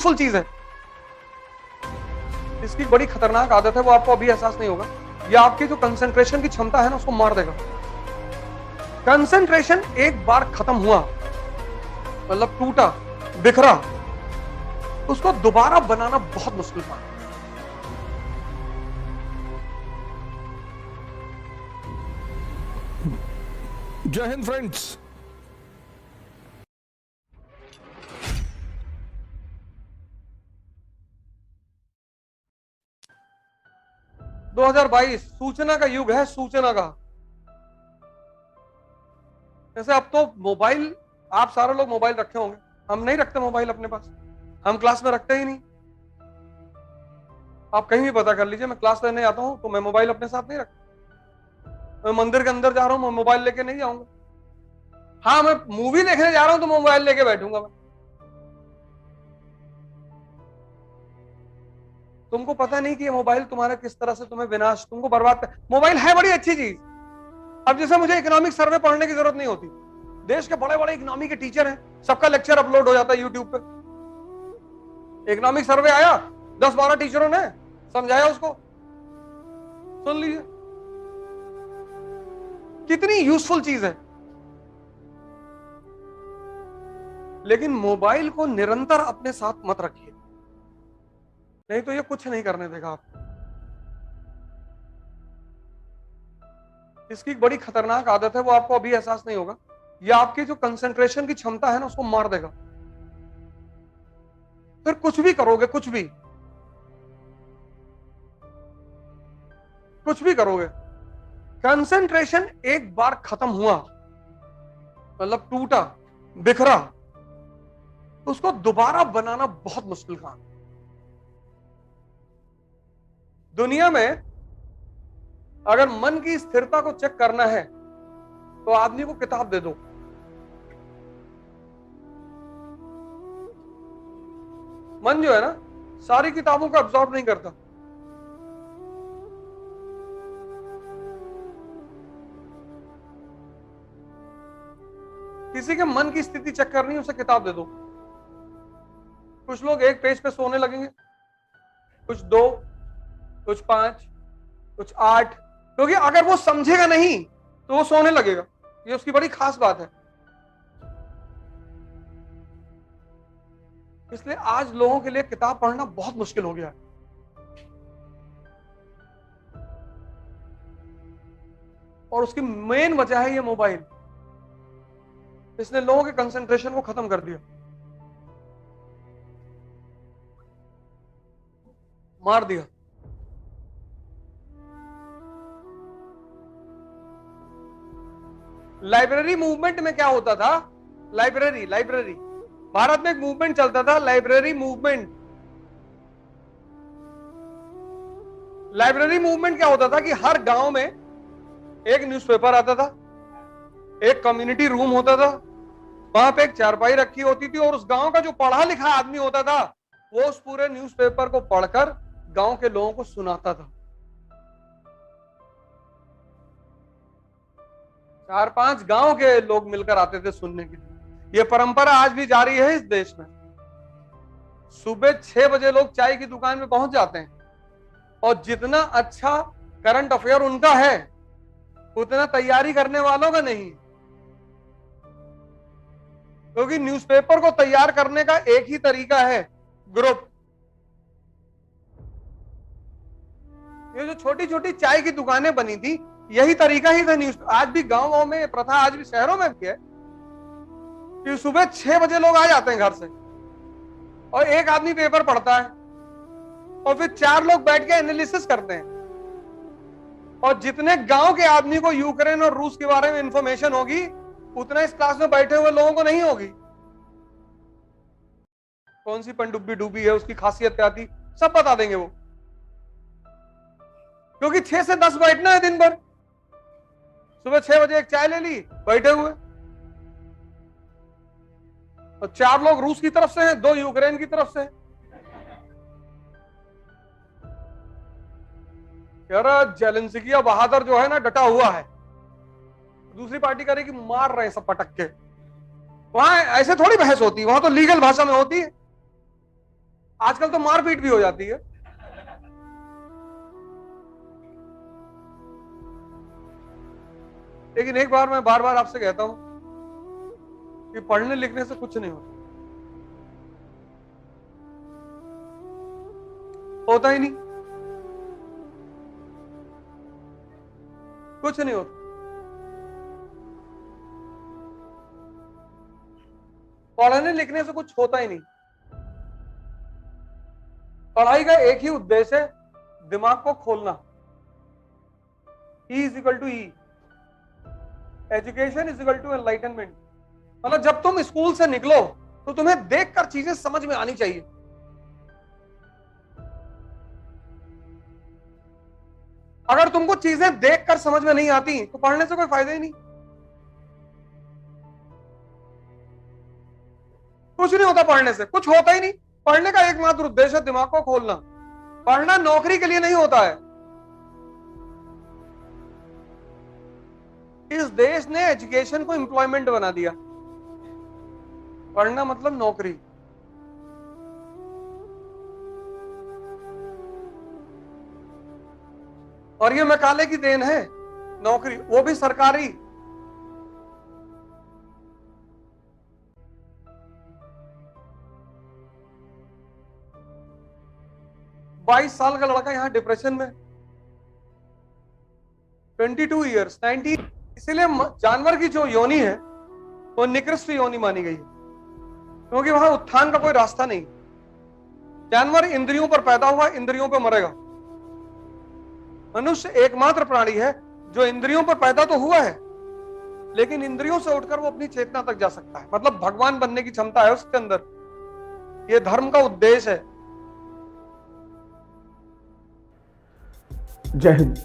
Full चीज है। इसकी बड़ी खतरनाक आदत है, वो आपको अभी एहसास नहीं होगा। ये आपकी जो कंसंट्रेशन की क्षमता है ना, उसको मार देगा। कंसंट्रेशन एक बार खत्म हुआ, मतलब टूटा, बिखरा, उसको दोबारा बनाना बहुत मुश्किल था। जय हिंद फ्रेंड्स। दो 2022 सूचना का युग है, सूचना का। जैसे अब तो मोबाइल, आप सारे लोग मोबाइल रखे होंगे, हम नहीं रखते मोबाइल अपने पास, हम क्लास में रखते ही नहीं। आप कहीं भी पता कर लीजिए, मैं क्लास लेने आता हूं तो मैं मोबाइल अपने साथ नहीं रखता। मैं मंदिर के अंदर जा रहा हूं, मैं मोबाइल लेके नहीं जाऊंगा। हाँ, मैं मूवी देखने जा रहा हूं तो मोबाइल लेके बैठूंगा मैं। तुमको पता नहीं कि ये मोबाइल तुम्हारा किस तरह से तुम्हें विनाश, तुमको बर्बाद कर। मोबाइल है बड़ी अच्छी चीज। अब जैसे मुझे इकोनॉमिक सर्वे पढ़ने की जरूरत नहीं होती, देश के बड़े बड़े इकोनॉमी के टीचर हैं, सबका लेक्चर अपलोड हो जाता है यूट्यूब पे। इकोनॉमिक सर्वे आया, 10-12 टीचरों ने समझाया, उसको सुन लीजिए। कितनी यूजफुल चीज है। लेकिन मोबाइल को निरंतर अपने साथ मत रखिए, नहीं तो ये कुछ नहीं करने देगा आपको। इसकी बड़ी खतरनाक आदत है, वो आपको अभी एहसास नहीं होगा। ये आपकी जो कंसंट्रेशन की क्षमता है ना, उसको मार देगा। फिर कुछ भी करोगे, कुछ भी करोगे, कंसंट्रेशन एक बार खत्म हुआ, मतलब टूटा, बिखरा, उसको दोबारा बनाना बहुत मुश्किल काम। दुनिया में अगर मन की स्थिरता को चेक करना है तो आदमी को किताब दे दो। मन जो है ना, सारी किताबों को अब्सॉर्ब नहीं करता। किसी के मन की स्थिति चेक करनी है, उसे किताब दे दो। कुछ लोग एक पेज पे सोने लगेंगे, कुछ 2, कुछ 5, कुछ 8, क्योंकि अगर वो समझेगा नहीं तो वो सोने लगेगा। ये उसकी बड़ी खास बात है। इसलिए आज लोगों के लिए किताब पढ़ना बहुत मुश्किल हो गया है। और उसकी मेन वजह है ये मोबाइल। इसने लोगों के कंसंट्रेशन को खत्म कर दिया, मार दिया। लाइब्रेरी मूवमेंट में क्या होता था? लाइब्रेरी लाइब्रेरी भारत में एक मूवमेंट चलता था, लाइब्रेरी मूवमेंट। लाइब्रेरी मूवमेंट क्या होता था कि हर गांव में एक न्यूज़पेपर आता था, एक कम्युनिटी रूम होता था, वहां पे एक चारपाई रखी होती थी, और उस गांव का जो पढ़ा लिखा आदमी होता था वो उस पूरे न्यूज़पेपर को पढ़कर गांव के लोगों को सुनाता था। 4-5 गांव के लोग मिलकर आते थे सुनने के लिए। यह परंपरा आज भी जारी है इस देश में। सुबह 6 बजे लोग चाय की दुकान में पहुंच जाते हैं, और जितना अच्छा करंट अफेयर उनका है उतना तैयारी करने वालों का नहीं, क्योंकि न्यूज़पेपर को तैयार करने का एक ही तरीका है, ग्रुप। ये जो छोटी छोटी चाय की दुकानें बनी थी, यही तरीका ही था न्यूज। आज भी गांव में प्रथा, आज भी शहरों में भी है कि सुबह 6 बजे लोग आ जाते हैं घर से, और एक आदमी पेपर पढ़ता है, और फिर 4 लोग बैठ के एनालिसिस करते हैं। और जितने गांव के आदमी को यूक्रेन और रूस के बारे में इंफॉर्मेशन होगी, उतना इस क्लास में बैठे हुए लोगों को नहीं होगी। कौन सी पनडुब्बी डूबी है, उसकी खासियत क्या थी, सब बता देंगे वो, क्योंकि 6 से 10 बैठना है दिन भर। सुबह 6 बजे एक चाय ले ली, बैठे हुए। और 4 लोग रूस की तरफ से हैं, 2 यूक्रेन की तरफ से। जेलेंस्की बहादुर जो है ना, डटा हुआ है। दूसरी पार्टी कह रही कि मार रहे हैं सब पटक के। वहां ऐसे थोड़ी बहस होती है, वहां तो लीगल भाषा में होती है। आजकल तो मारपीट भी हो जाती है। लेकिन एक बार मैं बार बार आपसे कहता हूं कि पढ़ने लिखने से कुछ नहीं होता ही नहीं, कुछ नहीं होता। पढ़ने लिखने से कुछ होता ही नहीं। पढ़ाई का एक ही उद्देश्य है, दिमाग को खोलना। E is equal to E, education is equal to enlightenment. मतलब जब तुम स्कूल से निकलो तो तुम्हें देखकर चीजें समझ में आनी चाहिए। अगर तुमको चीजें देखकर समझ में नहीं आती तो पढ़ने से कोई फायदा ही नहीं। कुछ नहीं होता पढ़ने से, कुछ होता ही नहीं। पढ़ने का एकमात्र उद्देश्य है दिमाग को खोलना। पढ़ना नौकरी के लिए नहीं होता है। इस देश ने एजुकेशन को एम्प्लॉयमेंट बना दिया। पढ़ना मतलब नौकरी। और ये मैकाले की देन है, नौकरी, वो भी सरकारी। बाईस साल का लड़का यहां डिप्रेशन में, 22 ईयर्स, 19। इसीलिए जानवर की जो योनि है वो निकृष्ट योनि मानी गई है, क्योंकि वहां उत्थान का कोई रास्ता नहीं। जानवर इंद्रियों पर पैदा हुआ, इंद्रियों पर मरेगा। मनुष्य एकमात्र प्राणी है जो इंद्रियों पर पैदा तो हुआ है, लेकिन इंद्रियों से उठकर वो अपनी चेतना तक जा सकता है। मतलब भगवान बनने की क्षमता है उसके अंदर। ये धर्म का उद्देश्य है। जय हिंद।